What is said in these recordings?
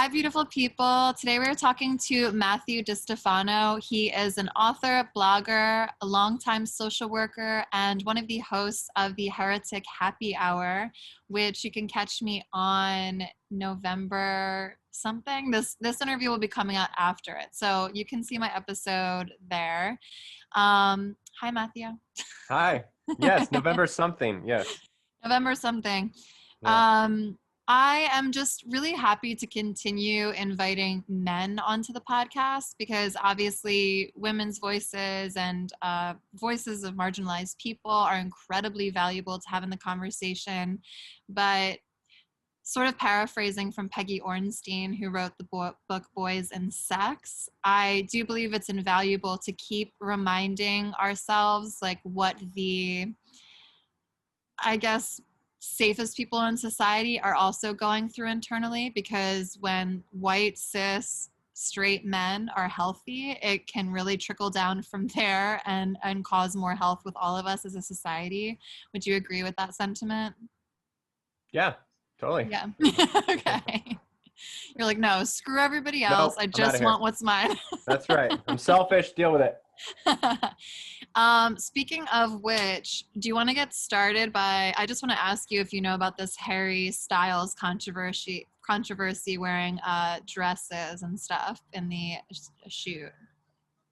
Hi, beautiful people. Today we're talking to Matthew Distefano. He is an author, blogger, a longtime social worker, and one of the hosts of the Heretic Happy Hour, which you can catch me on November something. This interview will be coming out after it, so you can see my episode there. Hi, Matthew. Hi. Yes, November something. Yes. November something. Yeah. I am just really happy to continue inviting men onto the podcast because obviously women's voices and voices of marginalized people are incredibly valuable to have in the conversation. But sort of paraphrasing from Peggy Ornstein, who wrote the book Boys and Sex, I do believe it's invaluable to keep reminding ourselves like what the, I guess, safest people in society are also going through internally, because when white, cis, straight men are healthy, it can really trickle down from there and cause more health with all of us as a society. Would you agree with that sentiment? Yeah, totally. Yeah. Okay. You're like, no, screw everybody else. Nope, I I'm out of just here. want what's mine. That's right. I'm selfish. Deal with it. Speaking of which, do you want to get started by, I just want to ask you if you know about this Harry Styles controversy wearing dresses and stuff in the shoot.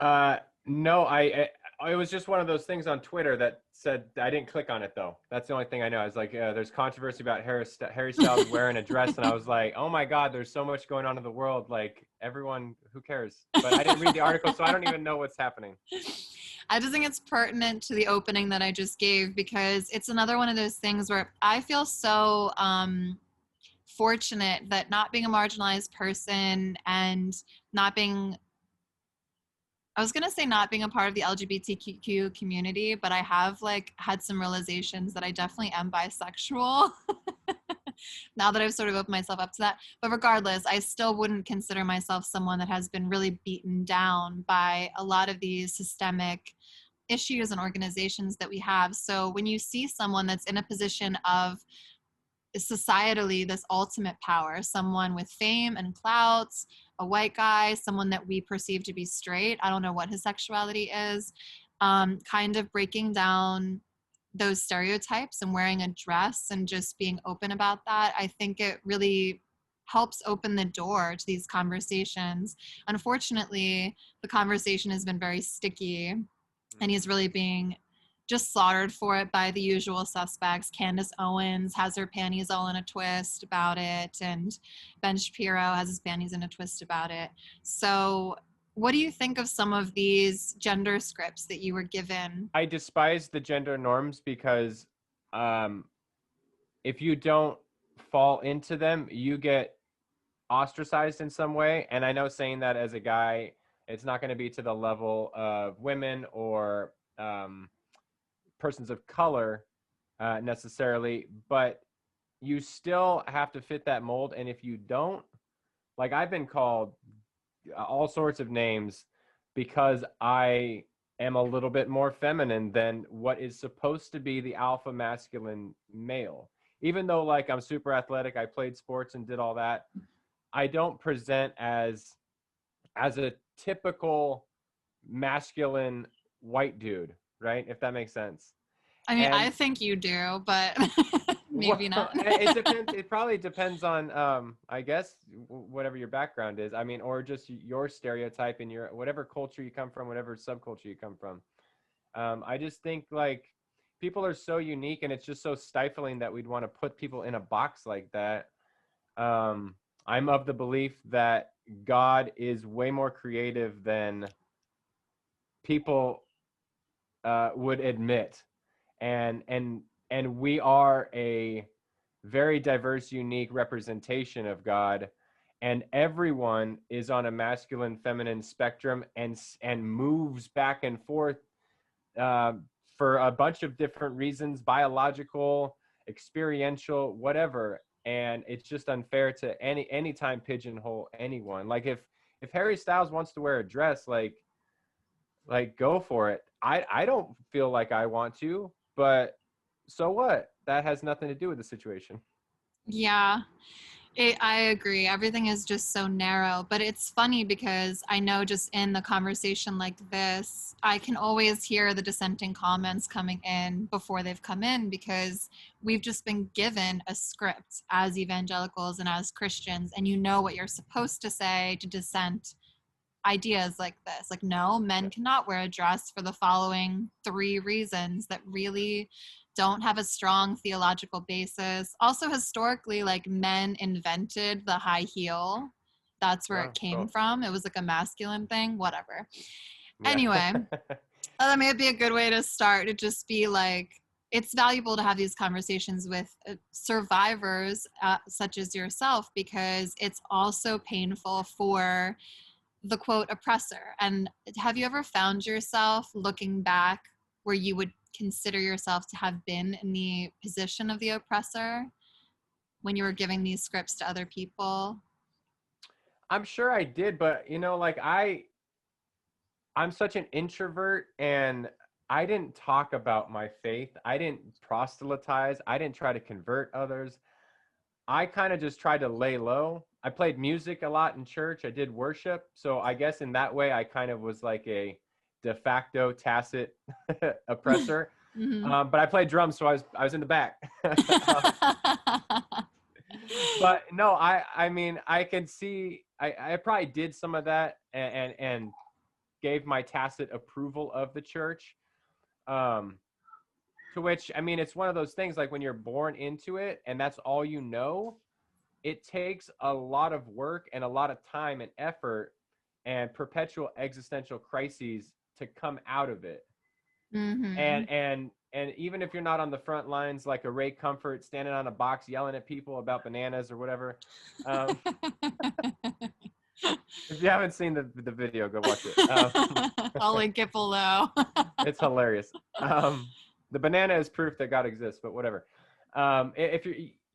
No, it was just one of those things on Twitter that said, I didn't click on it though. That's the only thing I know. I was like, there's controversy about Harry Styles wearing a dress, and I was like, oh my God, there's so much going on in the world. Like, everyone, who cares? But I didn't read the article, so I don't even know what's happening. I just think it's pertinent to the opening that I just gave, because it's another one of those things where I feel so fortunate that not being a marginalized person and not being, I was going to say not being a part of the LGBTQ community, but I have like had some realizations that I definitely am bisexual now that I've sort of opened myself up to that. But regardless, I still wouldn't consider myself someone that has been really beaten down by a lot of these systemic issues and organizations that we have. So when you see someone that's in a position of societally this ultimate power, someone with fame and clout, a white guy, someone that we perceive to be straight, I don't know what his sexuality is, kind of breaking down those stereotypes and wearing a dress and just being open about that, I think it really helps open the door to these conversations. Unfortunately, the conversation has been very sticky, and he's really being just slaughtered for it by the usual suspects. Candace Owens has her panties all in a twist about it, and Ben Shapiro has his panties in a twist about it. So what do you think of some of these gender scripts that you were given? I despise the gender norms because if you don't fall into them, you get ostracized in some way. And I know, saying that as a guy, it's not going to be to the level of women or persons of color necessarily, but you still have to fit that mold. And if you don't, like, I've been called all sorts of names because I am a little bit more feminine than what is supposed to be the alpha masculine male. Even though, like, I'm super athletic, I played sports and did all that, I don't present as a typical masculine white dude, right? If that makes sense. I mean, I And think you do, but maybe well, not. it depends. It probably depends on, I guess, whatever your background is. I mean, or just your stereotype in your whatever culture you come from, whatever subculture you come from. I just think, like, people are so unique, and it's just so stifling that we'd want to put people in a box like that. I'm of the belief that God is way more creative than people would admit, and we are a very diverse, unique representation of God, and everyone is on a masculine, feminine spectrum, and moves back and forth for a bunch of different reasons, biological, experiential, whatever. And it's just unfair to anytime pigeonhole anyone. Like, if Harry Styles wants to wear a dress, like go for it. I don't feel like I want to, but so what? That has nothing to do with the situation. Yeah. I agree. Everything is just so narrow. But it's funny because I know just in the conversation like this, I can always hear the dissenting comments coming in before they've come in because we've just been given a script as evangelicals and as Christians, and you know what you're supposed to say to dissent ideas like this. Like, no, men cannot wear a dress for the following 3 reasons that really don't have a strong theological basis. Also, historically, like, men invented the high heel. That's where it Oh, came cool. from. It was like a masculine thing, whatever. Yeah. Anyway, that may be a good way to start, to just be like, it's valuable to have these conversations with survivors such as yourself, because it's also painful for the quote oppressor. And have you ever found yourself looking back where you would consider yourself to have been in the position of the oppressor when you were giving these scripts to other people? I'm sure I did, but like I'm such an introvert, and I didn't talk about my faith. I didn't proselytize. I didn't try to convert others. I kind of just tried to lay low. I played music a lot in church. I did worship. So I guess in that way, I kind of was like a de facto tacit oppressor. Mm-hmm. But I played drums, so I was in the back. But no, I mean, I can see I probably did some of that, and gave my tacit approval of the church. Um, to which, I mean, it's one of those things, like when you're born into it and that's all you know, it takes a lot of work and a lot of time and effort and perpetual existential crises to come out of it. Mm-hmm. And even if you're not on the front lines like a Ray Comfort standing on a box yelling at people about bananas or whatever, um, if you haven't seen the video, go watch it. I'll link it below. It's hilarious. The banana is proof that God exists, but whatever. If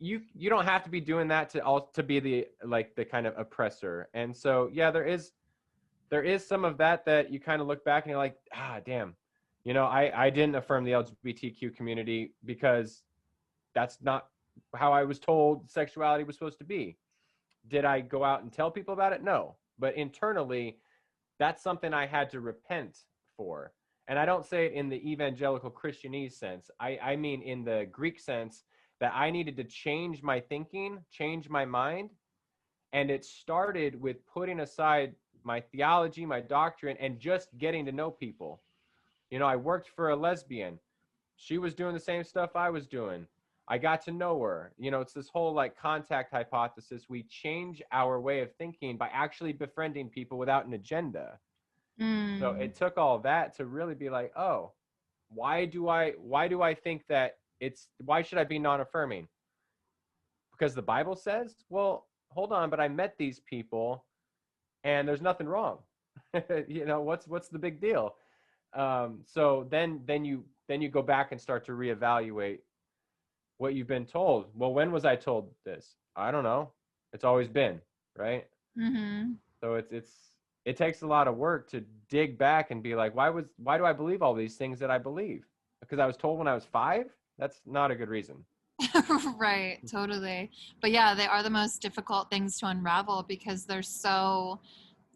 you don't have to be doing that to be the kind of oppressor. And so yeah, there is some of that you kind of look back and you're like, damn, I didn't affirm the LGBTQ community because that's not how I was told sexuality was supposed to be. Did I go out and tell people about it? No, but internally, that's something I had to repent for. And I don't say it in the evangelical Christianese sense. I mean in the Greek sense, that I needed to change my thinking, change my mind. And it started with putting aside my theology, my doctrine, and just getting to know people. I worked for a lesbian. She was doing the same stuff I was doing. I got to know her. It's this whole like contact hypothesis. We change our way of thinking by actually befriending people without an agenda. So Mm. it took all that to really be like, oh, why do I think that why should I be non-affirming? Because the Bible says, well, hold on, but I met these people and there's nothing wrong. What's the big deal? So then you go back and start to reevaluate what you've been told. Well, when was I told this? I don't know. It's always been, right? Mm-hmm. So it takes a lot of work to dig back and be like, why do I believe all these things that I believe? Because I was told when I was 5? That's not a good reason. Right, totally. But yeah, they are the most difficult things to unravel because they're so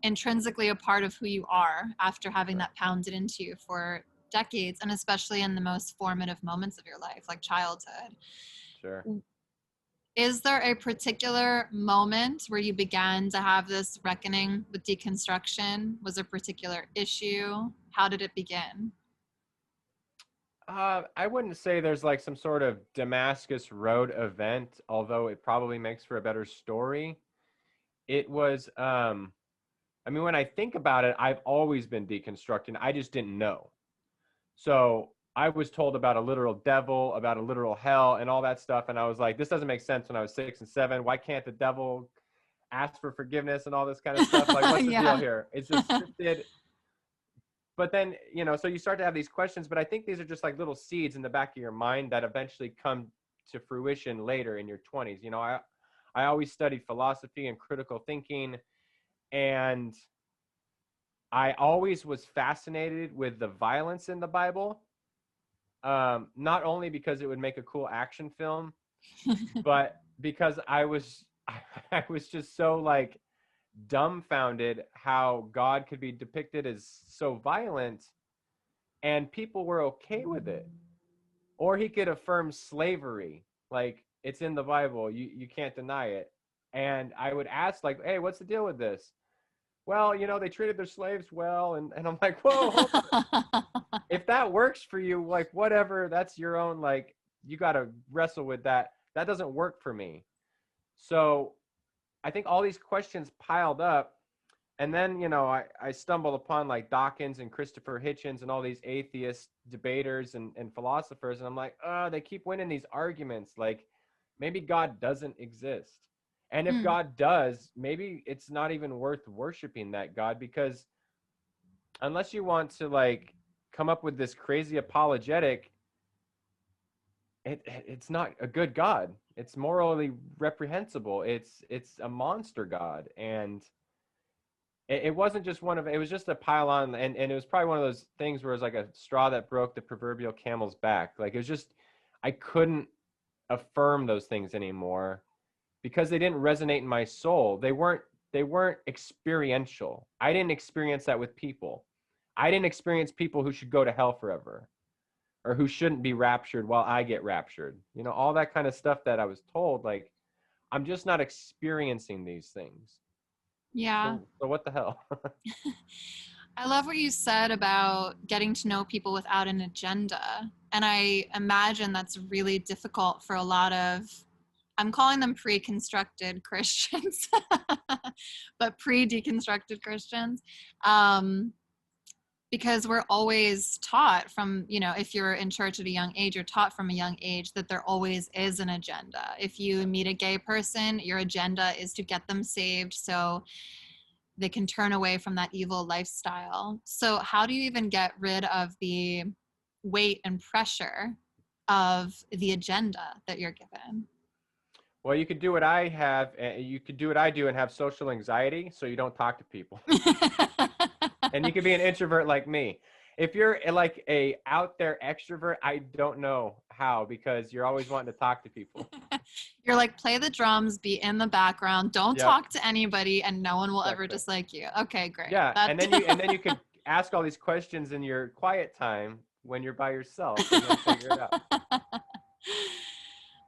intrinsically a part of who you are after having Sure. that pounded into you for decades, and especially in the most formative moments of your life, like childhood. Sure. Is there a particular moment where you began to have this reckoning with deconstruction? Was there a particular issue? How did it begin? I wouldn't say there's like some sort of Damascus Road event, although it probably makes for a better story. It was, I mean, when I think about it, I've always been deconstructing. I just didn't know. So I was told about a literal devil, about a literal hell, and all that stuff. And I was like, this doesn't make sense when I was 6 and 7. Why can't the devil ask for forgiveness and all this kind of stuff? Like, what's the deal Yeah. here? It's just scripted. But then, so you start to have these questions, but I think these are just like little seeds in the back of your mind that eventually come to fruition later in your 20s. I always studied philosophy and critical thinking, and I always was fascinated with the violence in the Bible. Not only because it would make a cool action film, but because I was just so like dumbfounded how God could be depicted as so violent and people were okay with it. Or he could affirm slavery, like it's in the Bible, you can't deny it. And I would ask, like, hey, what's the deal with this? Well, they treated their slaves well, and I'm like, whoa, hold on. If that works for you, like whatever, that's your own, like you got to wrestle with that. That doesn't work for me. So I think all these questions piled up. And then, I stumbled upon like Dawkins and Christopher Hitchens and all these atheist debaters and philosophers. And I'm like, oh, they keep winning these arguments. Like maybe God doesn't exist. And if Mm. God does, maybe it's not even worth worshiping that God, because unless you want to like come up with this crazy apologetic, it's not a good God. It's morally reprehensible. It's a monster God. And it wasn't just it was just a pile on, and it was probably one of those things where it was like a straw that broke the proverbial camel's back. Like it was just, I couldn't affirm those things anymore because they didn't resonate in my soul. They weren't experiential. I didn't experience that with people. I didn't experience people who should go to hell forever or who shouldn't be raptured while I get raptured. All that kind of stuff that I was told, like I'm just not experiencing these things. Yeah. So what the hell? I love what you said about getting to know people without an agenda. And I imagine that's really difficult for a lot of, I'm calling them pre-constructed Christians, but pre-deconstructed Christians. Because we're always taught from, if you're in church at a young age, you're taught from a young age that there always is an agenda. If you meet a gay person, your agenda is to get them saved so they can turn away from that evil lifestyle. So how do you even get rid of the weight and pressure of the agenda that you're given? Well, you could do what I have, and you could do what I do and have social anxiety so you don't talk to people. And you could be an introvert like me. If you're like a out there extrovert, I don't know how, because you're always wanting to talk to people. You're like, play the drums, be in the background, don't Yep, talk to anybody, and no one will ever exactly. dislike you. Okay, great. Yeah, That and then you could ask all these questions in your quiet time when you're by yourself, and you'll figure it out.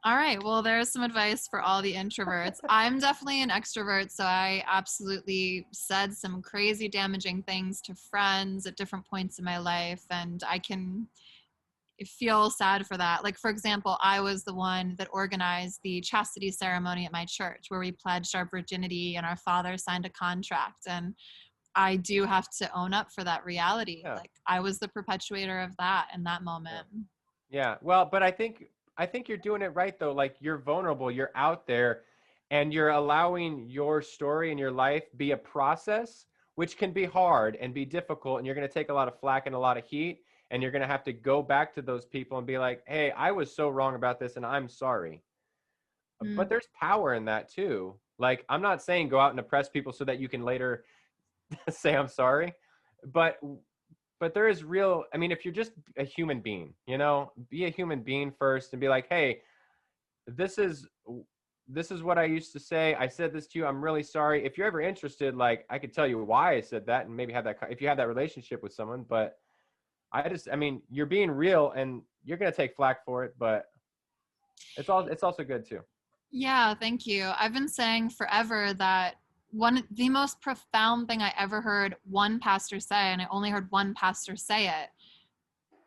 All right. Well, there's some advice for all the introverts. I'm definitely an extrovert, so I absolutely said some crazy damaging things to friends at different points in my life, and I can feel sad for that. Like, for example, I was the one that organized the chastity ceremony at my church where we pledged our virginity and our father signed a contract. And I do have to own up for that reality. Yeah, Like, I was the perpetuator of that in that yeah. moment. Yeah, well, but I think you're doing it right though. Like you're vulnerable, you're out there, and you're allowing your story and your life be a process, which can be hard and be difficult, and you're going to take a lot of flack and a lot of heat, and you're going to have to go back to those people and be like, "Hey, I was so wrong about this, and I'm sorry." But Mm. there's power in that too. Like I'm not saying go out and oppress people so that you can later say I'm sorry, but there is real, I mean, if you're just a human being, be a human being first and be like, hey, this is what I used to say. I said this to you. I'm really sorry. If you're ever interested, like I could tell you why I said that and maybe have that if you have that relationship with someone. But I mean, you're being real and you're going to take flack for it, but it's also good too. Yeah, thank you. I've been saying forever that the most profound thing I ever heard one pastor say, and I only heard one pastor say it,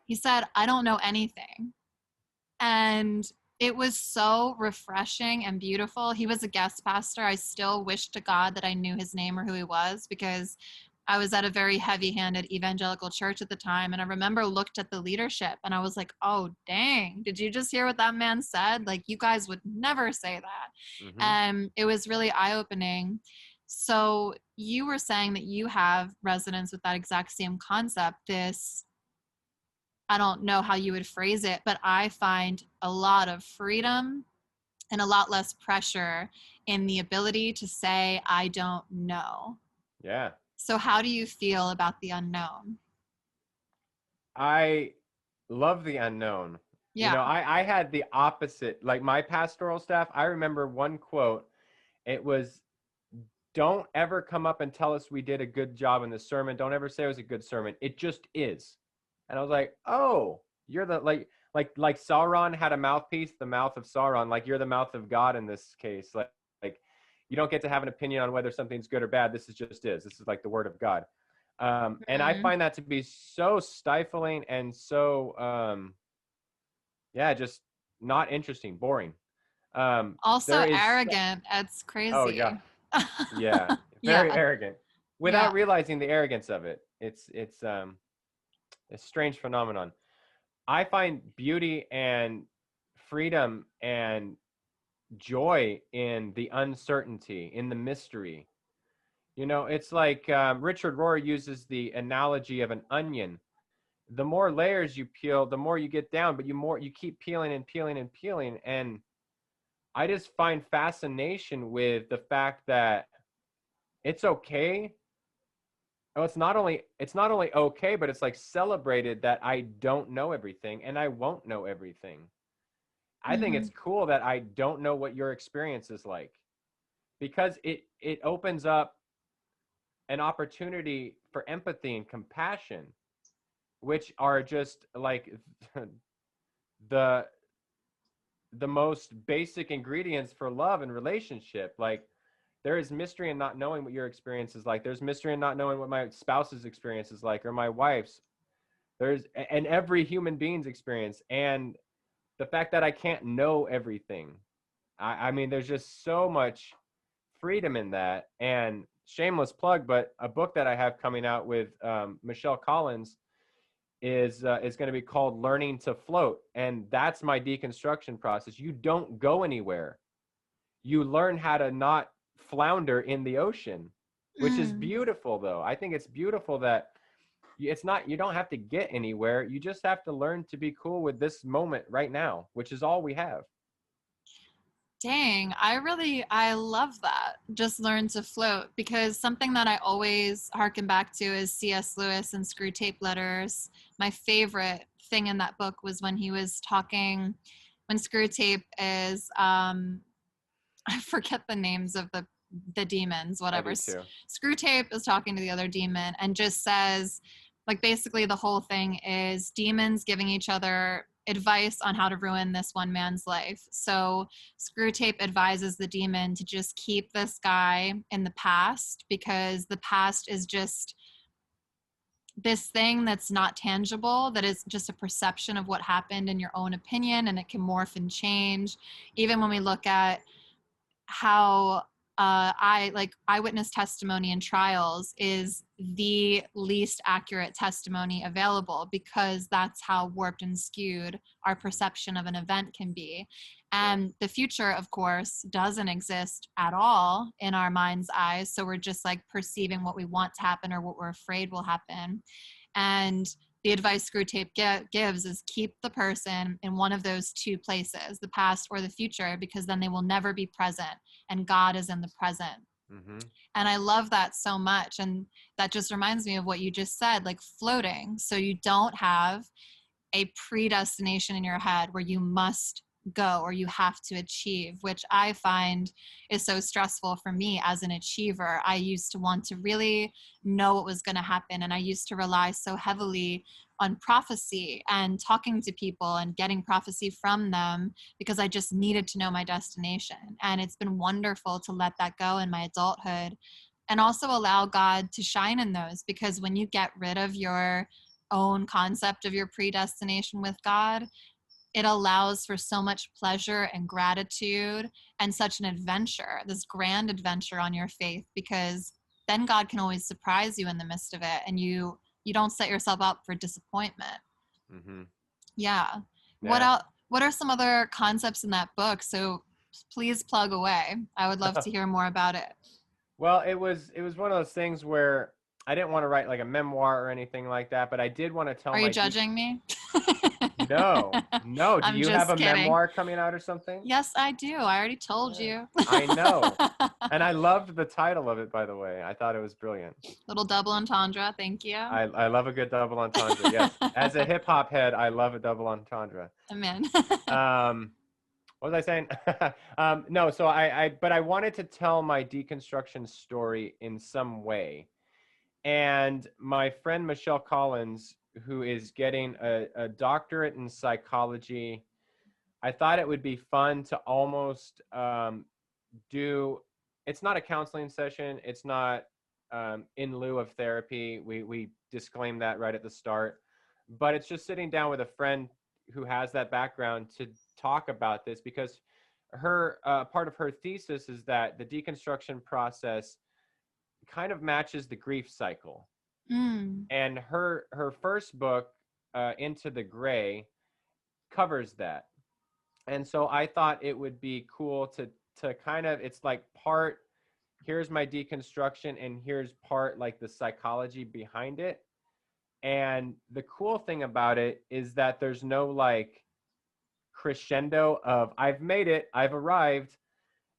he said, I don't know anything. And it was so refreshing and beautiful. He was a guest pastor. I still wish to God that I knew his name or who he was, because I was at a very heavy-handed evangelical church at the time. And I remember looked at the leadership and I was like, oh, dang, did you just hear what that man said? Like, you guys would never say that. Hmm. And it was really eye-opening. So you were saying that you have resonance with that exact same concept, this, I don't know how you would phrase it, but I find a lot of freedom and a lot less pressure in the ability to say, I don't know. Yeah. So, how do you feel about the unknown? I love the unknown. Yeah. I had the opposite, like my pastoral staff. I remember one quote, It was, don't ever come up and tell us we did a good job in the sermon. Don't ever say it was a good sermon. It just is. And I was like, oh, you're the, like Sauron had a mouthpiece, the mouth of Sauron. Like, you're the mouth of God in this case. Like you don't get to have an opinion on whether something's good or bad. This is just is. This is like the word of God. And I find that to be so stifling and so, just not interesting, boring. Also There is, arrogant. It's oh crazy. yeah, yeah, very Yeah. arrogant Yeah. without realizing the arrogance of it. It's a strange phenomenon. I find beauty and freedom and joy in the uncertainty, in the mystery. You know, it's like Richard Rohr uses the analogy of an onion. The more layers you peel, the more you get down, but you keep peeling and peeling and peeling. And I just find fascination with the fact that it's okay. Oh, it's not only okay, but it's like celebrated that I don't know everything and I won't know everything. I think Mm-hmm. it's cool that I don't know what your experience is like, because it opens up an opportunity for empathy and compassion, which are just like the the most basic ingredients for love and relationship. Like, there is mystery in not knowing what your experience is like. There's mystery in not knowing what my spouse's experience is like, or my wife's. And every human being's experience. And the fact that I can't know everything. I mean, there's just so much freedom in that. And shameless plug, but a book that I have coming out with Michelle Collins is going to be called Learning to Float. And that's my deconstruction process. You don't go anywhere. You learn how to not flounder in the ocean, which is Mm. beautiful, though. I think it's beautiful that it's not, you don't have to get anywhere. You just have to learn to be cool with this moment right now, which is all we have. Dang, I love that. Just learn to float, because something that I always harken back to is C.S. Lewis and Screw Tape Letters. My favorite thing in that book was when he was talking, when Screw Tape is, I forget the names of the demons, I whatever. do too. Screw Tape is talking to the other demon and just says, like, basically the whole thing is demons giving each other advice on how to ruin this one man's life. So Screw Tape advises the demon to just keep this guy in the past, because the past is just this thing that's not tangible, that is just a perception of what happened in your own opinion, and it can morph and change. Even when we look at how I like eyewitness testimony in trials is the least accurate testimony available, because that's how warped and skewed our perception of an event can be. And the future, of course, doesn't exist at all in our mind's eyes. So we're just like perceiving what we want to happen or what we're afraid will happen. And the advice Screw Tape gives is keep the person in one of those two places, the past or the future, because then they will never be present, and God is in the present. Mm-hmm. And I love that so much. And that just reminds me of what you just said, like floating. So you don't have a predestination in your head where you must go or you have to achieve, which I find is so stressful for me as an achiever. I used to want to really know what was going to happen, and I used to rely so heavily on prophecy and talking to people and getting prophecy from them, because I just needed to know my destination. And it's been wonderful to let that go in my adulthood and also allow God to shine in those, because when you get rid of your own concept of your predestination with God, it allows for so much pleasure and gratitude and such an adventure, this grand adventure on your faith, because then God can always surprise you in the midst of it, and you don't set yourself up for disappointment. Mm-hmm. Yeah. What Yeah. else? What are some other concepts in that book? So please plug away. I would love to hear more about it. Well, it was one of those things where I didn't want to write like a memoir or anything like that, but I did want to tell Are you my judging me? No. Do I'm you have just a kidding. memoir coming out or something? Yes, I do. I already told Yeah. you. I know. And I loved the title of it, by the way. I thought it was brilliant. Little double entendre. Thank you. I love a good double entendre. Yes. As a hip hop head, I love a double entendre. I'm in. Um, What was I saying? No, so but I wanted to tell my deconstruction story in some way. And my friend Michelle Collins, who is getting a doctorate in psychology, I thought it would be fun to almost do, it's not a counseling session. It's not in lieu of therapy. We disclaim that right at the start. But it's just sitting down with a friend who has that background to talk about this, because her part of her thesis is that the deconstruction process kind of matches the grief cycle. Mm. And her first book, Into the Gray, covers that. And so I thought it would be cool to kind of, it's like part, here's my deconstruction, and here's part like the psychology behind it. And the cool thing about it is that there's no like crescendo of I've made it, I've arrived.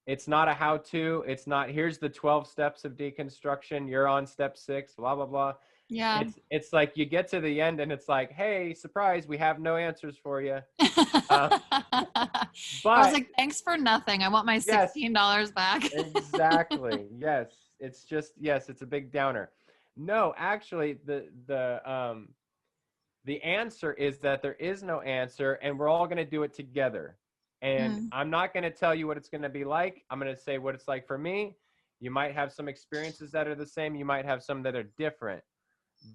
It's not a how-to. It's not here's the 12 steps of deconstruction, you're on step 6, blah blah blah. Yeah. It's like you get to the end and it's like, hey, surprise, we have no answers for you. I was But like, thanks for nothing. I want my yes, $16 back. exactly. Yes, it's just, yes, it's a big downer. No, actually, the answer is that there is no answer, and we're all going to do it together. And Mm. I'm not going to tell you what it's going to be like. I'm going to say what it's like for me. You might have some experiences that are the same. You might have some that are different.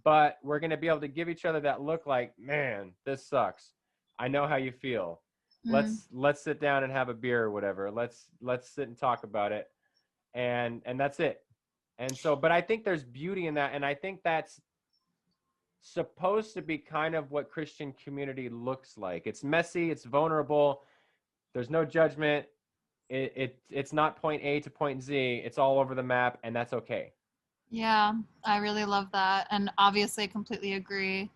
But we're going to be able to give each other that look like, man, this sucks. I know how you feel. Mm. Let's sit down and have a beer or whatever. Let's sit and talk about it. And that's it. And so, but I think there's beauty in that. And I think that's supposed to be kind of what Christian community looks like. It's messy, it's vulnerable, there's no judgment. It's not point A to point Z. It's all over the map, and that's okay. Yeah, I really love that. And obviously, I completely agree.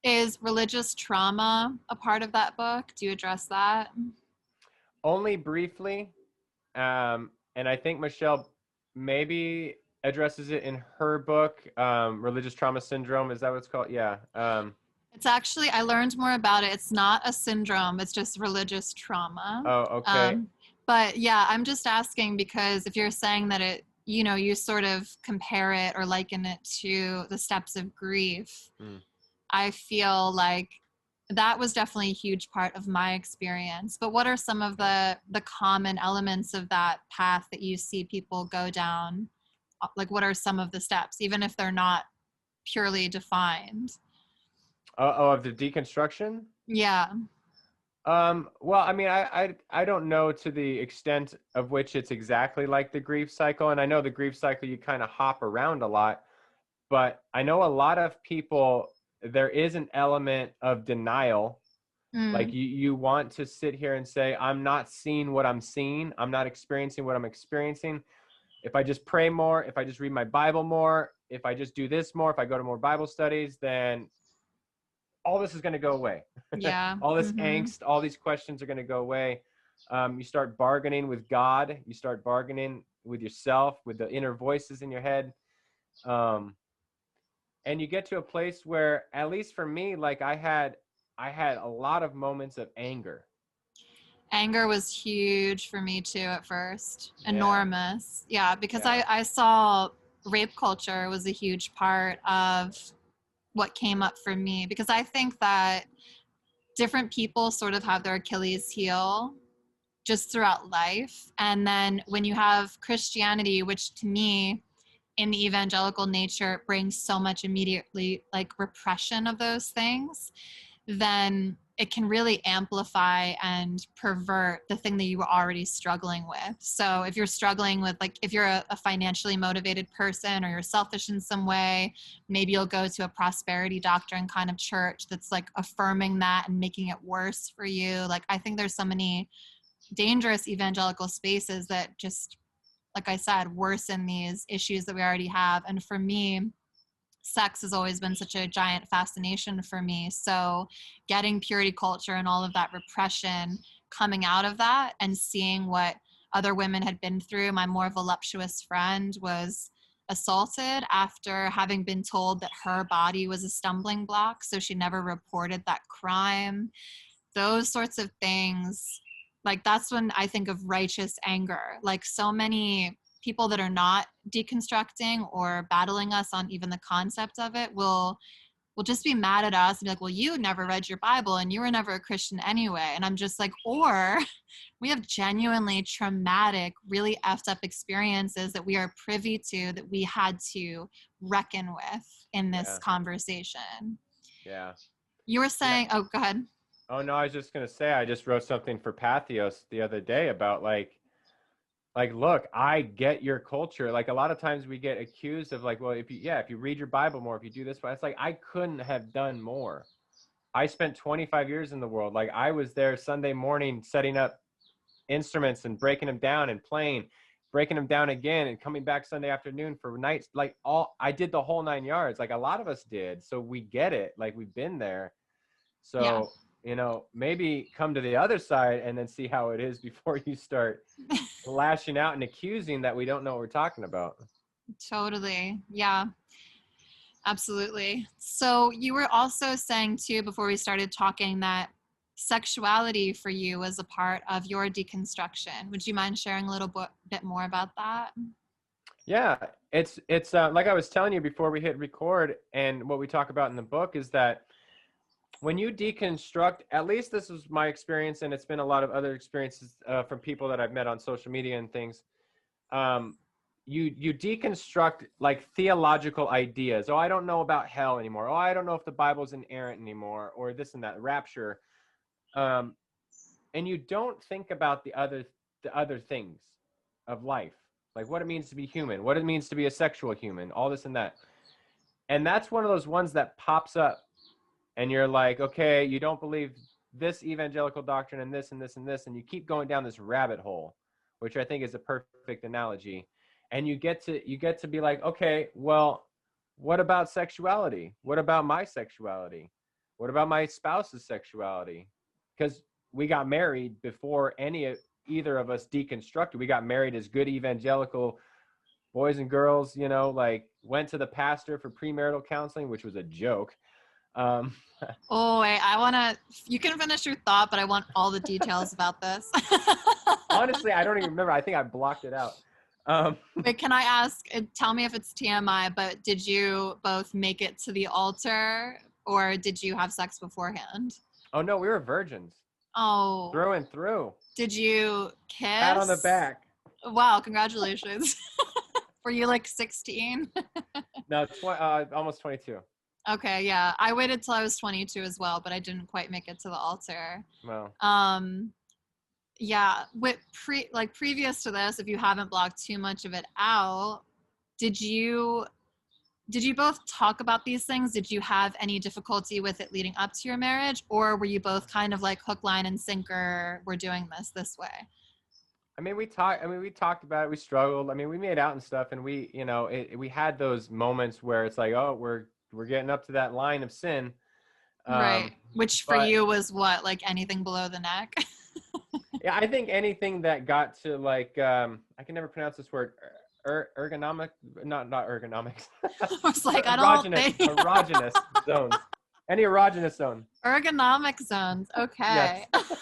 Is religious trauma a part of that book? Do you address that? Only briefly, and I think Michelle maybe addresses it in her book, Religious Trauma Syndrome. Is that what it's called? Yeah. It's actually, I learned more about it. It's not a syndrome, it's just religious trauma. Oh, okay. But yeah, I'm just asking because if you're saying that it, you sort of compare it or liken it to the steps of grief, Mm. I feel like that was definitely a huge part of my experience. But what are some of the common elements of that path that you see people go down? Like, what are some of the steps, even if they're not purely defined? Of the deconstruction? Yeah. Well, I mean, I don't know to the extent of which it's exactly like the grief cycle. And I know the grief cycle, you kind of hop around a lot, but I know a lot of people, there is an element of denial. Like Mm. you want to sit here and say, I'm not seeing what I'm seeing. I'm not experiencing what I'm experiencing. If I just pray more, if I just read my Bible more, if I just do this more, if I go to more Bible studies, then all this is going to go away. Yeah. All this Mm-hmm. angst, all these questions are going to go away. You start bargaining with God. You start bargaining with yourself, with the inner voices in your head. And you get to a place where, at least for me, like I had a lot of moments of anger. Anger was huge for me too at first. Yeah. Enormous. Yeah, because Yeah. I saw rape culture was a huge part of what came up for me because I think that different people sort of have their Achilles heel just throughout life. And then when you have Christianity, which to me, in the evangelical nature, brings so much immediately like repression of those things, then it can really amplify and pervert the thing that you were already struggling with. So if you're struggling with, like, if you're a financially motivated person or you're selfish in some way, maybe you'll go to a prosperity doctrine kind of church that's like affirming that and making it worse for you. Like, I think there's so many dangerous evangelical spaces that just, like I said, worsen these issues that we already have. And for me, sex has always been such a giant fascination for me. So getting purity culture and all of that repression coming out of that and seeing what other women had been through. My more voluptuous friend was assaulted after having been told that her body was a stumbling block. So she never reported that crime. those sorts of things, like that's when I think of righteous anger. Like so many people that are not deconstructing or battling us on even the concept of it will just be mad at us and be like, well, you never read your Bible and you were never a Christian anyway. And I'm just like, or we have genuinely traumatic, really effed up experiences that we are privy to, that we had to reckon with in this conversation. Yeah. You were saying, oh, go ahead. Oh, no, I was just going to say, I just wrote something for Pathos the other day about look, I get your culture. Like a lot of times we get accused of like, well, if you read your Bible more, if you do this, but it's like, I couldn't have done more. I spent 25 years in the world. Like I was there Sunday morning, setting up instruments and breaking them down and playing, breaking them down again and coming back Sunday afternoon for nights. Like I did the whole 9 yards. Like a lot of us did. So we get it. Like we've been there. So, maybe come to the other side and then see how it is before you start lashing out and accusing that we don't know what we're talking about. Totally. Yeah, absolutely. So you were also saying too, before we started talking, that sexuality for you was a part of your deconstruction. Would you mind sharing a little bit more about that? Yeah, it's like I was telling you before we hit record, and what we talk about in the book is that when you deconstruct, at least this was my experience, and it's been a lot of other experiences from people that I've met on social media and things. You deconstruct like theological ideas. Oh, I don't know about hell anymore. Oh, I don't know if the Bible's inerrant anymore, or this and that, rapture. And you don't think about the other things of life, like what it means to be human, what it means to be a sexual human, all this and that. And that's one of those ones that pops up. And you're like, okay, you don't believe this evangelical doctrine and this and this and this, and you keep going down this rabbit hole, which I think is a perfect analogy. And you get to be like, okay, well, what about sexuality? What about my sexuality? What about my spouse's sexuality? Because we got married before either of us deconstructed. We got married as good evangelical boys and girls, like went to the pastor for premarital counseling, which was a joke. Oh, wait, you can finish your thought, but I want all the details about this. Honestly, I don't even remember. I think I blocked it out. Wait, can I ask, tell me if it's TMI, but did you both make it to the altar or did you have sex beforehand? Oh, no, we were virgins. Oh. Through and through. Did you kiss? Pat on the back. Wow, congratulations. Were you like 16? No, almost 22. Okay, yeah. I waited till I was 22 as well, but I didn't quite make it to the altar. Wow. Yeah, with previous to this, if you haven't blocked too much of it out, did you both talk about these things? Did you have any difficulty with it leading up to your marriage, or were you both kind of like hook, line, and sinker, we're doing this way? I mean, we talked about it. We struggled. I mean, we made out and stuff, and we had those moments where it's like, oh, we're getting up to that line of sin. Right. Which for you was what, like anything below the neck? Yeah, I think anything that got to like, I can never pronounce this word, ergonomic, not ergonomics. I was like, I don't think. Erogenous zones. Any erogenous zone. Ergonomic zones. Okay. Yes.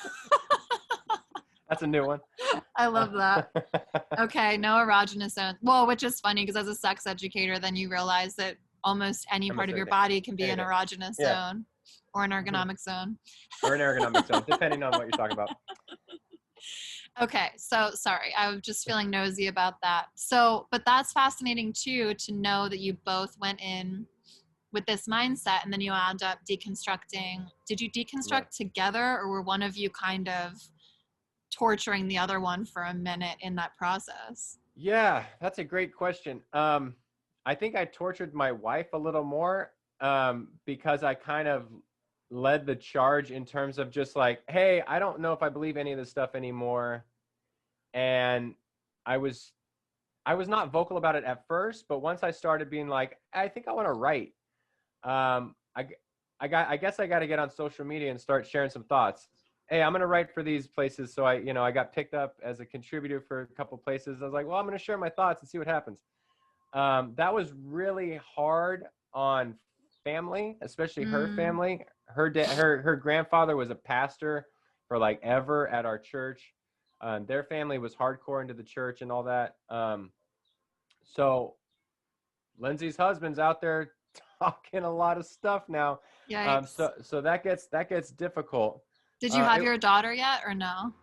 That's a new one. I love that. Okay, no erogenous zone. Well, which is funny because as a sex educator, then you realize that almost any part of your body can be an erogenous zone or an ergonomic zone. Or an ergonomic zone, depending on what you're talking about. Okay, so sorry, I was just feeling nosy about that. So, but that's fascinating too, to know that you both went in with this mindset and then you end up deconstructing. Did you deconstruct together, or were one of you kind of torturing the other one for a minute in that process? Yeah, that's a great question. I think I tortured my wife a little more because I kind of led the charge in terms of just like, hey, I don't know if I believe any of this stuff anymore. And I was not vocal about it at first, but once I started being like, I think I want to write, I guess I got to get on social media and start sharing some thoughts. Hey, I'm going to write for these places. So I got picked up as a contributor for a couple places. I was like, well, I'm going to share my thoughts and see what happens. That was really hard on family, especially her family. Her grandfather was a pastor for like ever at our church. Their family was hardcore into the church and all that. So Lindsay's husband's out there talking a lot of stuff now. Yikes. So that gets difficult. Did you have your daughter yet or no?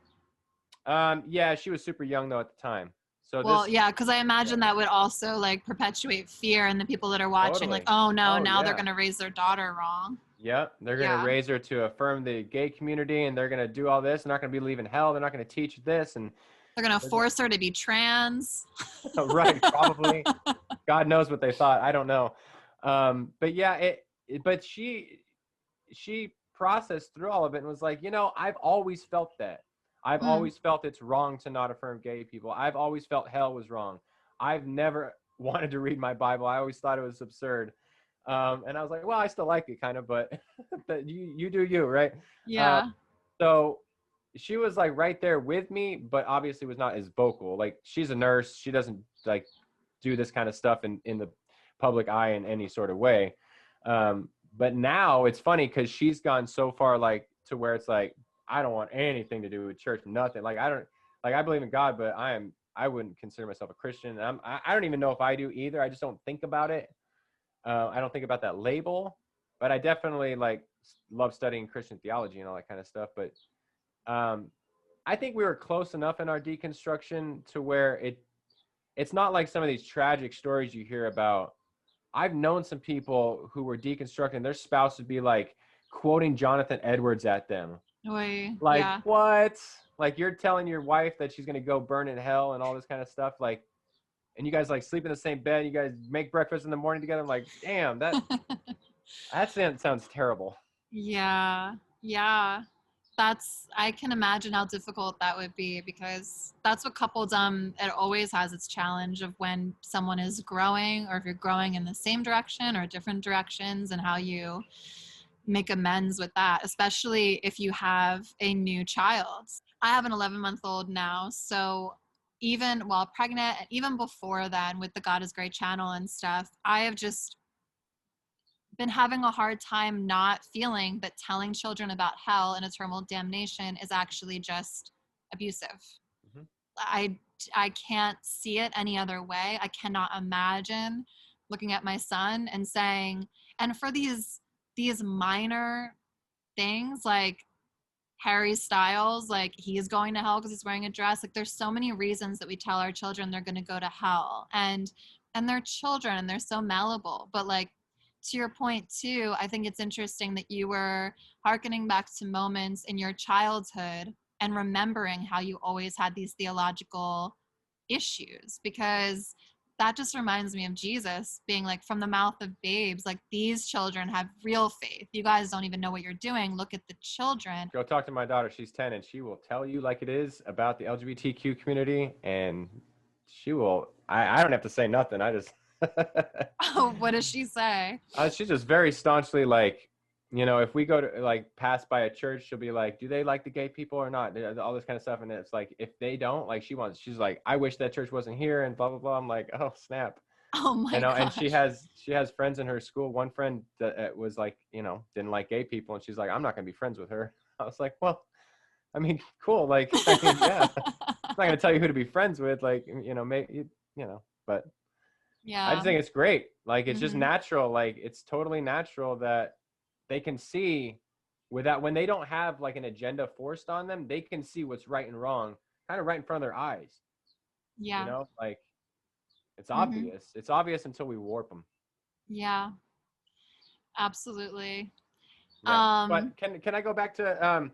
Yeah, she was super young though at the time. So Well, this, yeah, because I imagine yeah, that would also like perpetuate fear in the people that are watching, like, totally. oh no, Oh now they're yeah. gonna raise their daughter wrong. Yeah, they're going to Yeah. raise her to affirm the gay community, and they're going to do all this. They're not going to be leaving hell. They're not going to teach this, and They're gonna they're gonna, force her to be trans. right, probably. God knows what they thought. I don't know. But yeah, but she processed through all of it and was like, I've always felt that. I've Mm. always felt it's wrong to not affirm gay people. I've always felt hell was wrong. I've never wanted to read my Bible. I always thought it was absurd. And I was like, well, I still like it kind of, but you do you, right? Uh, Yeah. so she was like right there with me, but obviously was not as vocal. Like she's a nurse. She doesn't like do this kind of stuff in the public eye in any sort of way. But now it's funny because she's gone so far like to where it's like, I don't want anything to do with church, nothing. Like I believe in God, but I wouldn't consider myself a Christian. I don't even know if I do either. I just don't think about it. I don't think about that label, but I definitely like love studying Christian theology and all that kind of stuff. But I think we were close enough in our deconstruction to where it's not like some of these tragic stories you hear about. I've known some people who were deconstructing, their spouse would be like quoting Jonathan Edwards at them. Oy. Like, Yeah. what? Like you're telling your wife that she's going to go burn in hell and all this kind of stuff. Like, and you guys like sleep in the same bed. You guys make breakfast in the morning together. I'm like, damn, that sounds terrible. Yeah. Yeah. I can imagine how difficult that would be because that's what coupledom, it always has its challenge of when someone is growing or if you're growing in the same direction or different directions and how you make amends with that, especially if you have a new child. I have an 11-month-old now, so even while pregnant and even before then with the God is Great channel and stuff, I have just been having a hard time not feeling that telling children about hell and eternal damnation is actually just abusive. Mm-hmm. I I can't see it any other way. I cannot imagine looking at my son and saying, and for these minor things like Harry Styles, like he's going to hell because he's wearing a dress. Like there's so many reasons that we tell our children they're going to go to hell, and they're children and they're so malleable. But like to your point too, I think it's interesting that you were hearkening back to moments in your childhood and remembering how you always had these theological issues because that just reminds me of Jesus being like, from the mouth of babes, like these children have real faith. You guys don't even know what you're doing. Look at the children. Go talk to my daughter. She's 10 and she will tell you like it is about the LGBTQ community. And she will, I don't have to say nothing. I just, Oh, what does she say? she's just very staunchly like, if we go to like pass by a church, she'll be like, do they like the gay people or not? All this kind of stuff. And it's like, if they don't, like she's like, I wish that church wasn't here and blah, blah, blah. I'm like, oh, snap. Oh my And she gosh. has friends in her school. One friend that was like, didn't like gay people. And she's like, I'm not going to be friends with her. I was like, well, I mean, cool. Like, I mean, yeah, I'm not going to tell you who to be friends with. Like, maybe, but I just Yeah. think it's great. Like, it's just Mm-hmm. natural. Like, it's totally natural that they can see without, when they don't have like an agenda forced on them, they can see what's right and wrong kind of right in front of their eyes, Yeah. like it's Mm-hmm. obvious. It's obvious until we warp them. Yeah. Absolutely. Yeah. But Um, can I go back to,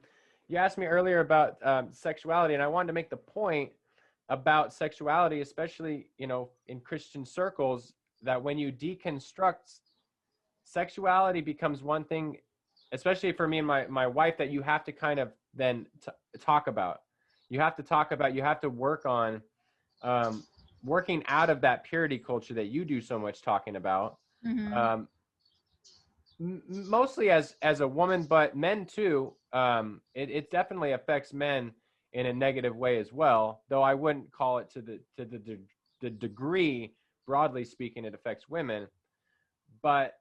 you asked me earlier about sexuality, and I wanted to make the point about sexuality, especially, in Christian circles, that when you deconstruct, sexuality becomes one thing, especially for me and my wife, that you have to kind of then talk about. You have to talk about, you have to work on working out of that purity culture that you do so much talking about. mm-hmm. Um, Mostly as a woman, but men too. It definitely affects men in a negative way as well, though I wouldn't call it to the degree, broadly speaking, it affects women. But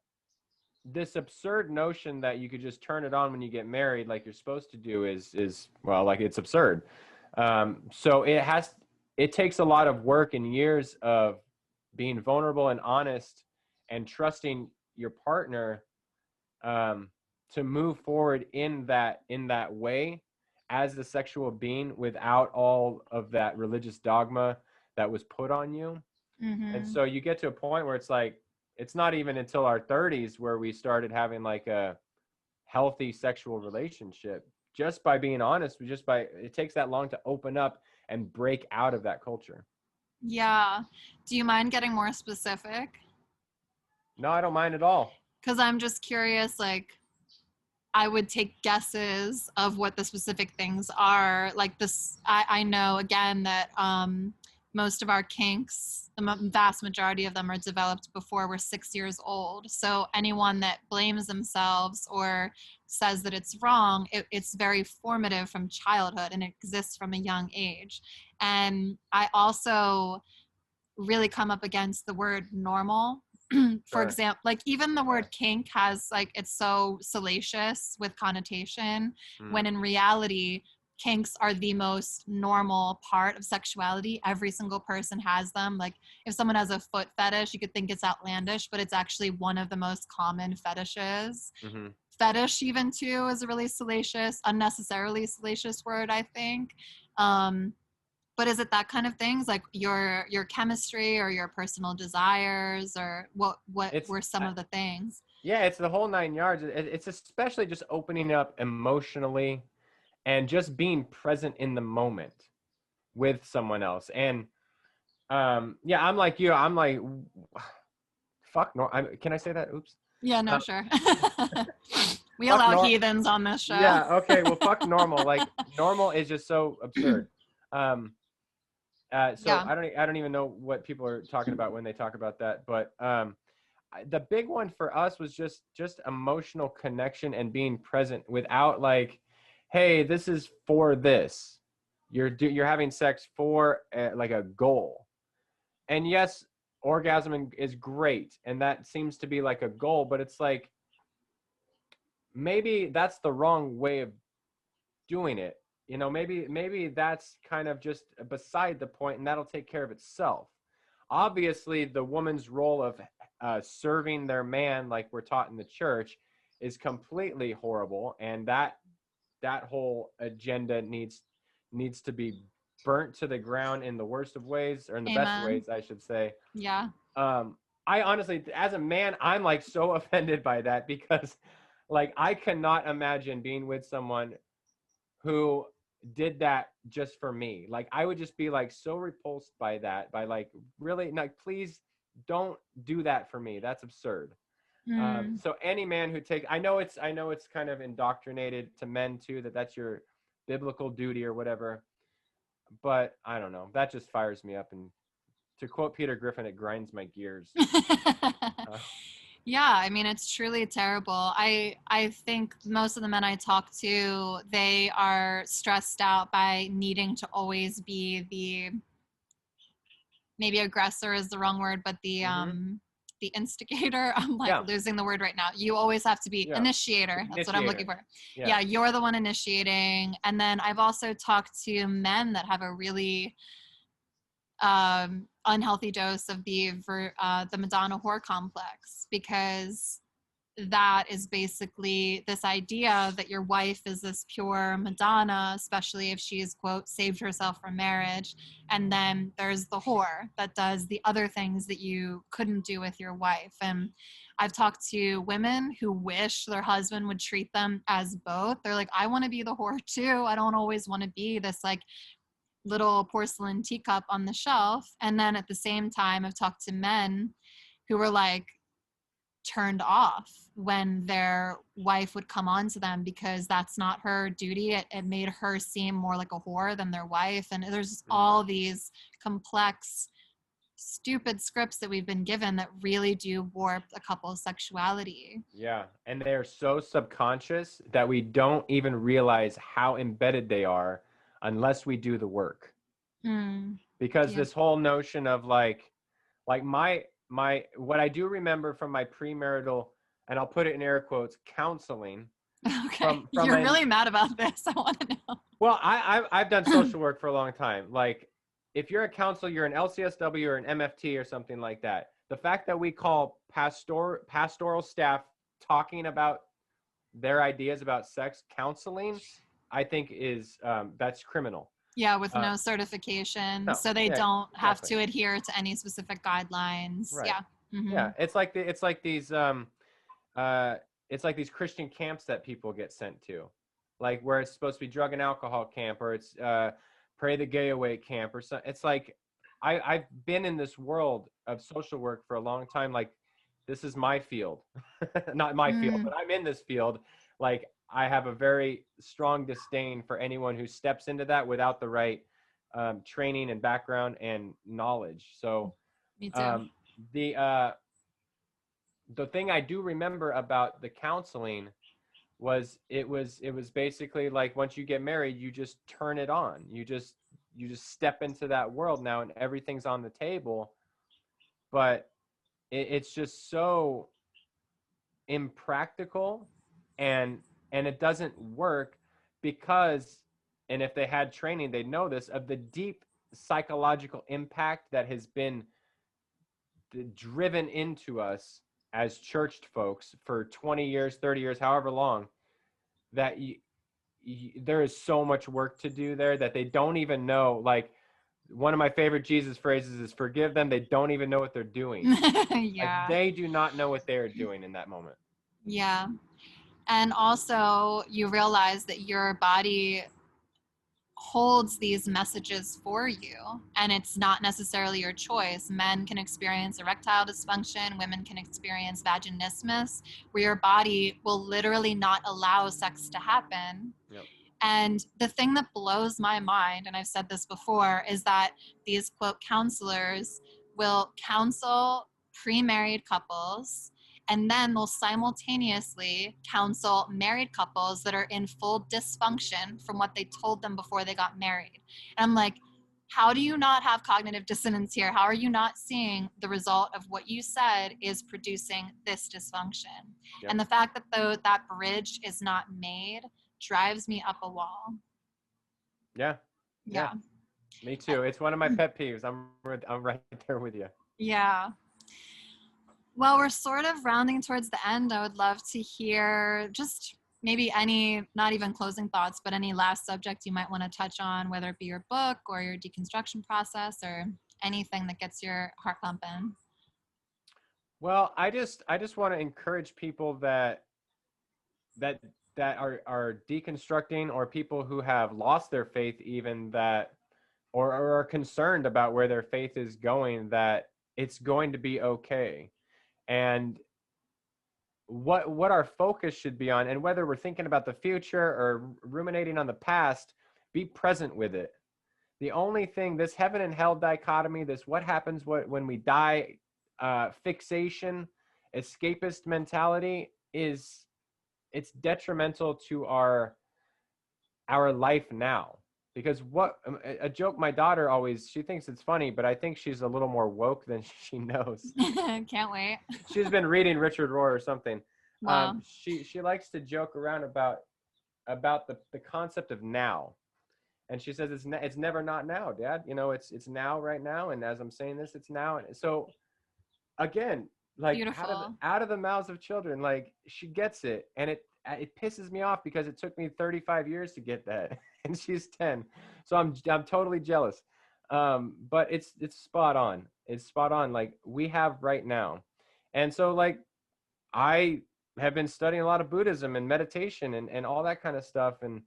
this absurd notion that you could just turn it on when you get married, like you're supposed to do, is well, like, it's absurd. So it takes a lot of work and years of being vulnerable and honest and trusting your partner, to move forward in that way as the sexual being, without all of that religious dogma that was put on you. And Mm-hmm. so you get to a point where it's like, it's not even until our 30s where we started having like a healthy sexual relationship, just by being honest. It takes that long to open up and break out of that culture. Yeah. Do you mind getting more specific? No, I don't mind at all. Because I'm just curious, like, I would take guesses of what the specific things are. Like this, I know again that most of our kinks, the vast majority of them are developed before we're 6 years old. So anyone that blames themselves or says that it's wrong, it's very formative from childhood and it exists from a young age. And I also really come up against the word normal. For Sure. example, like even the word kink has like, it's so salacious with connotation, Mm. when in reality kinks are the most normal part of sexuality. Every single person has them. Like if someone has a foot fetish, you could think it's outlandish, but it's actually one of the most common fetishes. Mm-hmm. Fetish even too is a really salacious, unnecessarily salacious word, I think. um but is it that kind of things, like your chemistry or your personal desires, or what It's were some of the things? Yeah, it's the whole 9 yards. It's especially just opening up emotionally and just being present in the moment with someone else. And yeah, I'm like you. I'm like, fuck. No, can I say that? Oops. Yeah, no, Uh, sure. We fuck allow no. heathens on this show. Yeah. Okay. Well, fuck normal. Like, normal is just so absurd. Um, so Yeah. I don't even know what people are talking about when they talk about that. But the big one for us was just emotional connection and being present, without like, hey, this is for this. You're having sex for like a goal. And yes, orgasm is great, and that seems to be like a goal, but it's like, maybe that's the wrong way of doing it. Maybe that's kind of just beside the point, and that'll take care of itself. Obviously, the woman's role of serving their man, like we're taught in the church, is completely horrible, and that whole agenda needs to be burnt to the ground in the worst of ways, or in the best Amen. ways, I should say. Yeah. um I honestly, as a man, I'm like so offended by that, because like, I cannot imagine being with someone who did that just for me. Like, I would just be like so repulsed by that, by like, really, like, please don't do that for me. That's absurd. Mm. So any man who takes, I know it's kind of indoctrinated to men too, that that's your biblical duty or whatever, but I don't know, that just fires me up. And to quote Peter Griffin, it grinds my gears. uh, Yeah, I mean it's truly terrible. I think most of the men I talk to, they are stressed out by needing to always be the, maybe aggressor is the wrong word, but mm-hmm. the instigator. I'm like Yeah, losing the word right now. You always have to be yeah, initiator. That's what I'm looking initiator, for. yeah. Yeah, you're the one initiating. And then I've also talked to men that have a really unhealthy dose of the Madonna whore complex, because that is basically this idea that your wife is this pure Madonna, especially if she's, quote, saved herself from marriage. And then there's the whore that does the other things that you couldn't do with your wife. And I've talked to women who wish their husband would treat them as both. They're like, I want to be the whore too. I don't always want to be this like little porcelain teacup on the shelf. And then at the same time, I've talked to men who were like, turned off when their wife would come on to them because that's not her duty. It made her seem more like a whore than their wife. And there's just Mm. all these complex, stupid scripts that we've been given that really do warp a couple's sexuality. Yeah, and they're so subconscious that we don't even realize how embedded they are unless we do the work. Mm, Because yeah. this whole notion of like my what I do remember from my premarital and I'll put it in air quotes, counseling Okay. from You're an really mad about this. I want to know. well, I've done social work for a long time. Like, if you're a counselor, you're an LCSW or an MFT or something like that. The fact that we call pastoral staff talking about their ideas about sex counseling, I think is that's criminal. Yeah, with Uh, no certification, no, so they yeah, don't have exactly. to adhere to any specific guidelines. Right. Yeah. Hmm. Yeah, uh, it's like these Christian camps that people get sent to, like where it's supposed to be drug and alcohol camp, or it's pray the gay away camp, or so. It's like I've been in this world of social work for a long time. Like, this is my field, not my field, Mm, but I'm in this field. Like, I have a very strong disdain for anyone who steps into that without the right training and background and knowledge. So me too. um, the thing I do remember about the counseling was it was basically like, once you get married, you just turn it on. You just step into that world now, and everything's on the table. But it's just so impractical, and it doesn't work because, and if they had training, they'd know this, of the deep psychological impact that has been driven into us as churched folks for 20 years, 30 years, however long, that there is so much work to do there that they don't even know. Like, one of my favorite Jesus phrases is, forgive them, they don't even know what they're doing. Like, Yeah. they do not know what they're doing in that moment. Yeah. And also, you realize that your body holds these messages for you, and it's not necessarily your choice. Men can experience erectile dysfunction, women can experience vaginismus, where your body will literally not allow sex to happen. Yep. And the thing that blows my mind, and I've said this before, is that these quote counselors will counsel pre-married couples, and then they'll simultaneously counsel married couples that are in full dysfunction from what they told them before they got married. And I'm like, how do you not have cognitive dissonance here? How are you not seeing the result of what you said is producing this dysfunction? Yep. And the fact that that bridge is not made drives me up a wall. Yeah. Yeah. Yeah. Me too. It's one of my pet peeves. I'm right there with you. Yeah. Well, we're sort of rounding towards the end. I would love to hear just maybe any, not even closing thoughts, but any last subject you might want to touch on, whether it be your book or your deconstruction process or anything that gets your heart pumping. Well, I just want to encourage people that that are deconstructing, or people who have lost their faith, even, that or are concerned about where their faith is going, that it's going to be okay. And what our focus should be on, and whether we're thinking about the future or ruminating on the past, be present with it. The only thing, this heaven and hell dichotomy, this what happens when we die fixation, escapist mentality, it's detrimental to our life now. Because what a joke my daughter always, she thinks it's funny, but I think she's a little more woke than she knows. Can't wait. She's been reading Richard Rohr or something. Wow. She likes to joke around about the concept of now, and she says it's never not now, Dad. It's now, right now, and as I'm saying this, it's now. And so, again, like, Beautiful. out of the mouths of children, like, she gets it, and it pisses me off because it took me 35 years to get that, and she's 10, so I'm totally jealous. But it's spot on. It's spot on. Like, we have right now, and so, like, I have been studying a lot of Buddhism and meditation and all that kind of stuff, and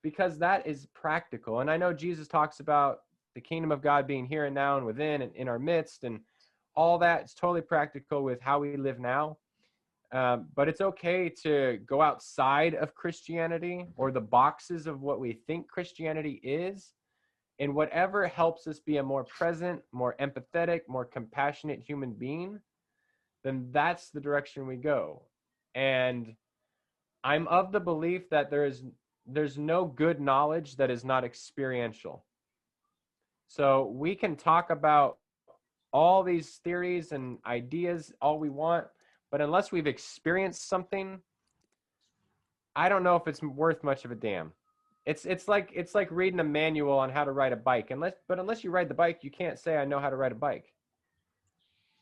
because that is practical, and I know Jesus talks about the kingdom of God being here and now and within and in our midst, and all that is totally practical with how we live now. But it's okay to go outside of Christianity or the boxes of what we think Christianity is, and whatever helps us be a more present, more empathetic, more compassionate human being, then that's the direction we go. And I'm of the belief that there's no good knowledge that is not experiential. So we can talk about all these theories and ideas all we want, but unless we've experienced something, I don't know if it's worth much of a damn. It's like reading a manual on how to ride a bike. Unless you ride the bike, you can't say I know how to ride a bike.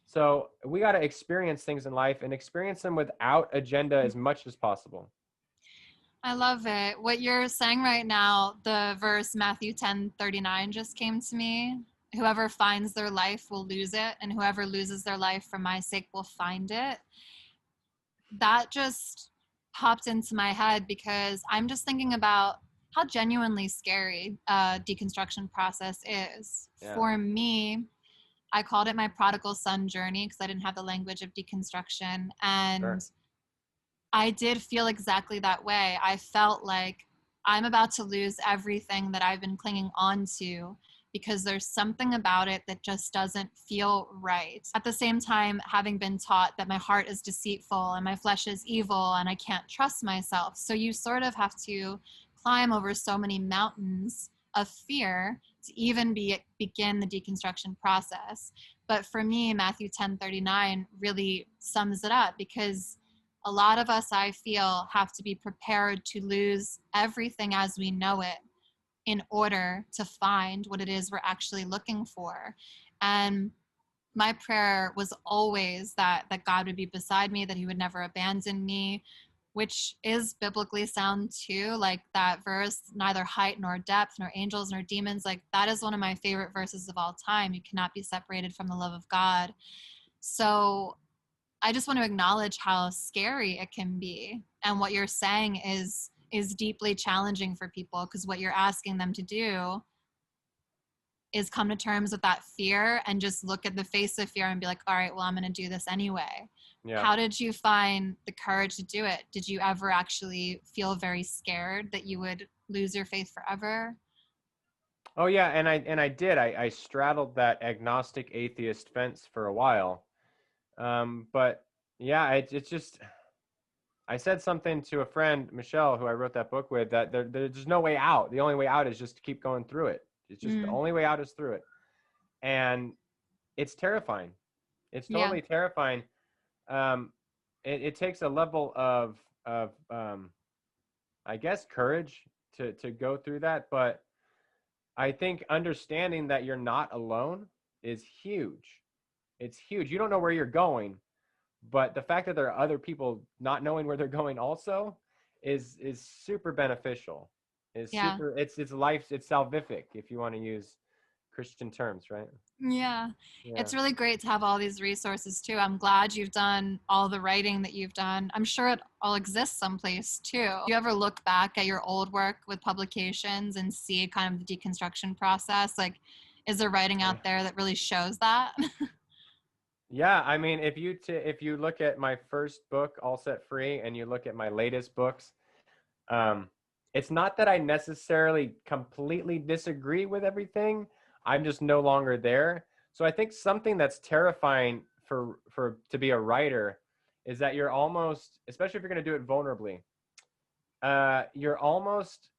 So we got to experience things in life and experience them without agenda as much as possible. I love it. What you're saying right now, the verse Matthew 10:39 just came to me. Whoever finds their life will lose it, and whoever loses their life for my sake will find it. That just popped into my head because I'm just thinking about how genuinely scary deconstruction process is. Yeah. For me, I called it my prodigal son journey because I didn't have the language of deconstruction. And Sure. I did feel exactly that way. I felt like I'm about to lose everything that I've been clinging on to because there's something about it that just doesn't feel right. At the same time, having been taught that my heart is deceitful and my flesh is evil and I can't trust myself. So you sort of have to climb over so many mountains of fear to even begin the deconstruction process. But for me, Matthew 10:39 really sums it up because a lot of us, I feel, have to be prepared to lose everything as we know it in order to find what it is we're actually looking for. And my prayer was always that God would be beside me, that he would never abandon me, which is biblically sound too. Like that verse, neither height nor depth, nor angels nor demons, like that is one of my favorite verses of all time. You cannot be separated from the love of God. So I just want to acknowledge how scary it can be. And what you're saying is deeply challenging for people because what you're asking them to do is come to terms with that fear and just look at the face of fear and be like, all right, well, I'm going to do this anyway. Yeah. How did you find the courage to do it? Did you ever actually feel very scared that you would lose your faith forever? Oh yeah, and I did. I straddled that agnostic atheist fence for a while. But yeah, it's just I said something to a friend, Michelle, who I wrote that book with, that there's no way out. The only way out is just to keep going through it. It's just the only way out is through it. And it's terrifying. It's Yeah. totally terrifying. Um, it takes a level of I guess courage to go through that, but I think understanding that you're not alone is huge. It's huge. You don't know where you're going, but the fact that there are other people not knowing where they're going also is super beneficial. Is Yeah. super. It's life. It's salvific if you want to use Christian terms, right? Yeah. Yeah. It's really great to have all these resources too. I'm glad you've done all the writing that you've done. I'm sure it all exists someplace too. Do you ever look back at your old work with publications and see kind of the deconstruction process? Like, is there writing out there that really shows that? Yeah, I mean, if you look at my first book, All Set Free, and you look at my latest books, um, it's not that I necessarily completely disagree with everything. I'm just no longer there. So I think something that's terrifying for to be a writer is that you're almost, especially if you're going to do it vulnerably, you're almost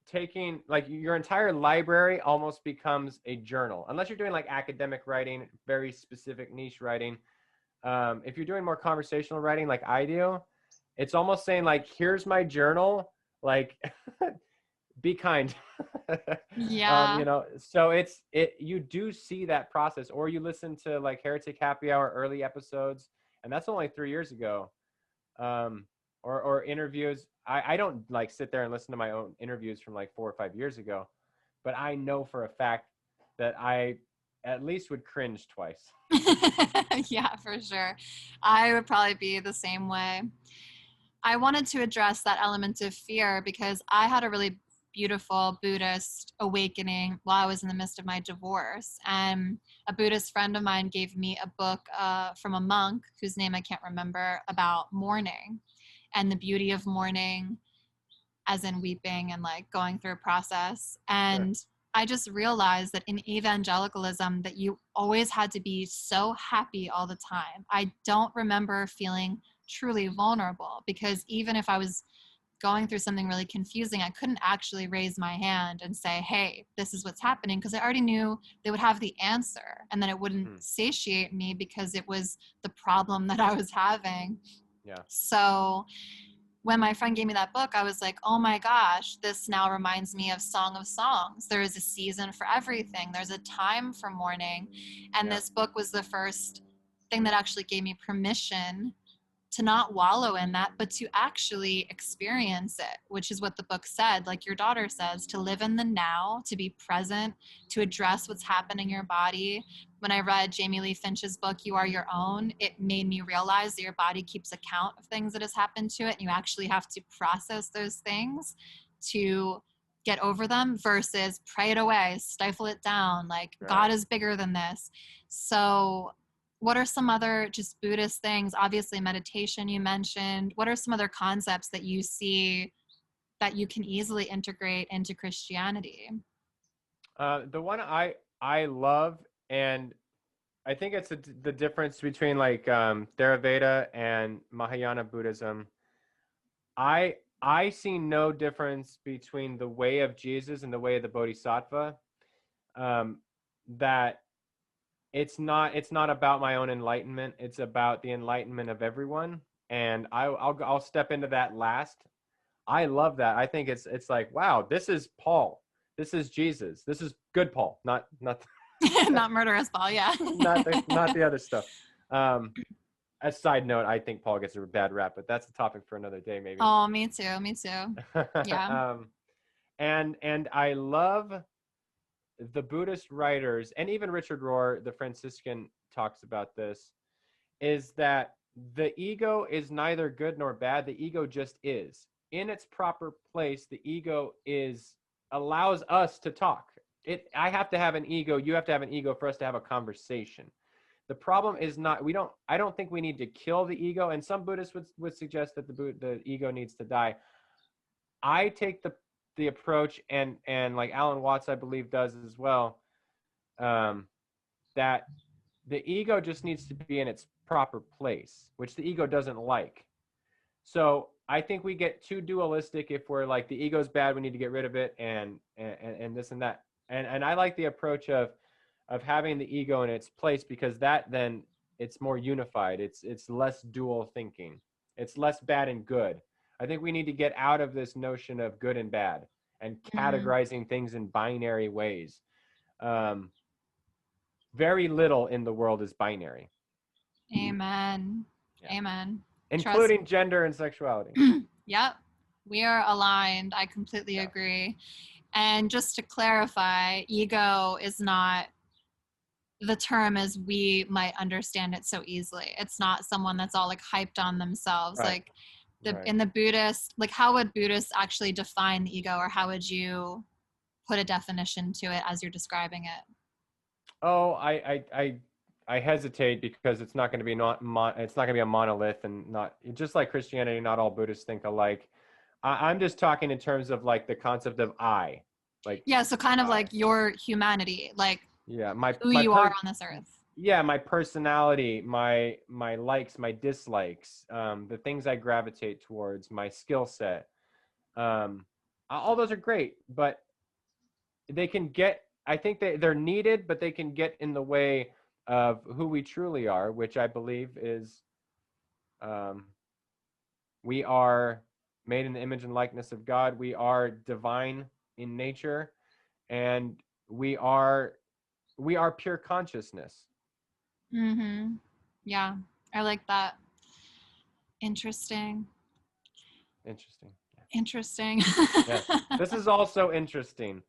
taking like your entire library almost becomes a journal, unless you're doing like academic writing, very specific niche writing. If you're doing more conversational writing like I do, it's almost saying like, here's my journal, like be kind. Yeah. You know, so you do see that process, or you listen to like Heretic Happy Hour early episodes, and that's only 3 years ago. Um, or interviews. I don't like sit there and listen to my own interviews from like 4 or 5 years ago, but I know for a fact that I at least would cringe twice. Yeah, for sure. I would probably be the same way. I wanted to address that element of fear because I had a really beautiful Buddhist awakening while I was in the midst of my divorce. And a Buddhist friend of mine gave me a book from a monk whose name I can't remember about mourning and the beauty of mourning, as in weeping and like going through a process. Sure. And I just realized that in evangelicalism that you always had to be so happy all the time. I don't remember feeling truly vulnerable because even if I was going through something really confusing, I couldn't actually raise my hand and say, hey, this is what's happening, because I already knew they would have the answer, and then it wouldn't satiate me because it was the problem that I was having. Yeah. So when my friend gave me that book, I was like, oh my gosh, this now reminds me of Song of Songs. There is a season for everything. There's a time for mourning. And this book was the first thing that actually gave me permission to not wallow in that, but to actually experience it, which is what the book said, like your daughter says, to live in the now, to be present, to address what's happening in your body. When I read Jamie Lee Finch's book, You Are Your Own, it made me realize that your body keeps account of things that has happened to it, and you actually have to process those things to get over them versus pray it away, stifle it down, like God is bigger than this. So what are some other just Buddhist things? Obviously meditation you mentioned. What are some other concepts that you see that you can easily integrate into Christianity? The one I love, and I think it's the difference between like Theravada and Mahayana Buddhism. I see no difference between the way of Jesus and the way of the Bodhisattva. That it's not about my own enlightenment. It's about the enlightenment of everyone. And I'll step into that last. I love that. I think it's like, wow, this is Paul. This is Jesus. This is good Paul, not not murderous Paul, yeah. not the other stuff. A side note, I think Paul gets a bad rap, but that's a topic for another day, maybe. Oh, me too. Yeah. And I love the Buddhist writers, and even Richard Rohr, the Franciscan, talks about this, is that the ego is neither good nor bad. The ego just is. In its proper place, the ego allows us to talk. I have to have an ego. You have to have an ego for us to have a conversation. The problem is not, I don't think we need to kill the ego. And some Buddhists would suggest that the ego needs to die. I take the approach, and like Alan Watts, I believe, does as well, that the ego just needs to be in its proper place, which the ego doesn't like. So I think we get too dualistic if we're like, the ego's bad, we need to get rid of it, and this and that. And I like the approach of having the ego in its place, because that then it's more unified. It's less dual thinking. It's less bad and good. I think we need to get out of this notion of good and bad and categorizing things in binary ways. Very little in the world is binary. Amen. Yeah. Amen. Including gender and sexuality. Yep. We are aligned. I completely agree. And just to clarify, ego is not the term as we might understand it so easily. It's not someone that's all like hyped on themselves. Right. Like in the Buddhist, like how would Buddhists actually define the ego, or how would you put a definition to it as you're describing it? Oh, I hesitate, because it's not going to be it's not going to be a monolith, and not just like Christianity. Not all Buddhists think alike. I'm just talking in terms of like the concept of I, like so kind of like your humanity, like who you are on this earth. Yeah, my personality, my likes, my dislikes, the things I gravitate towards, my skill set. All those are great, but they can get. I think they're needed, but they can get in the way of who we truly are, which I believe is, we are made in the image and likeness of God. We are divine in nature, and we are pure consciousness. Yeah, I like that. Interesting. Yes. This is also interesting,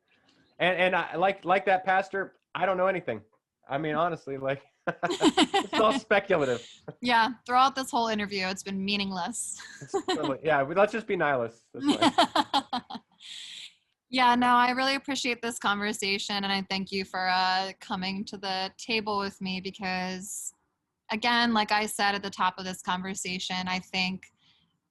and I like that, Pastor. I don't know anything. I mean, honestly, like it's all speculative. Yeah, throughout this whole interview, it's been meaningless. Let's just be nihilists. That's fine. Yeah, no, I really appreciate this conversation, and I thank you for coming to the table with me, because, again, like I said at the top of this conversation, I think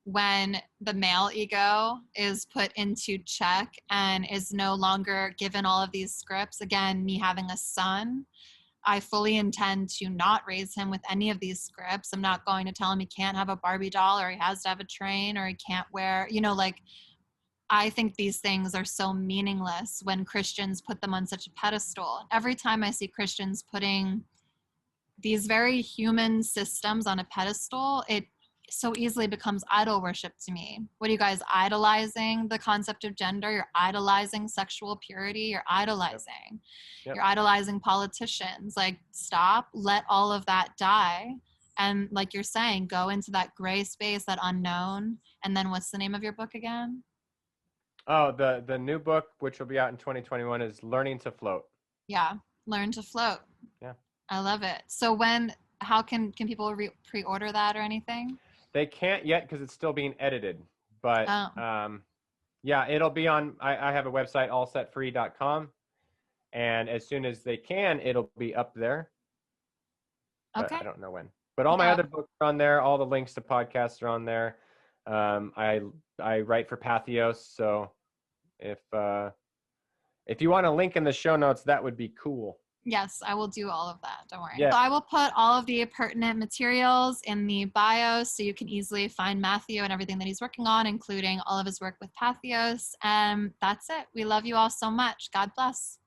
when the male ego is put into check and is no longer given all of these scripts, again, me having a son, I fully intend to not raise him with any of these scripts. I'm not going to tell him he can't have a Barbie doll, or he has to have a train, or he can't wear, like, I think these things are so meaningless when Christians put them on such a pedestal. Every time I see Christians putting these very human systems on a pedestal, it so easily becomes idol worship to me. What are you guys idolizing? The concept of gender? You're idolizing sexual purity. You're idolizing. Yep. You're idolizing politicians. Like, stop, let all of that die. And like you're saying, go into that gray space, that unknown. And then what's the name of your book again? Oh, the new book, which will be out in 2021, is Learning to Float. Yeah, Learn to Float. Yeah. I love it. So how can people pre-order that or anything? They can't yet because it's still being edited, but Oh, yeah, it'll be on. I have a website, allsetfree.com, and as soon as they can, it'll be up there. But okay. I don't know when. But all my Yeah. other books are on there. All the links to podcasts are on there. I write for Patheos, so if you want a link in the show notes, that would be cool. Yes, I will do all of that. Don't worry. Yeah. So I will put all of the pertinent materials in the bio so you can easily find Matthew and everything that he's working on, including all of his work with Patheos. And that's it. We love you all so much. God bless.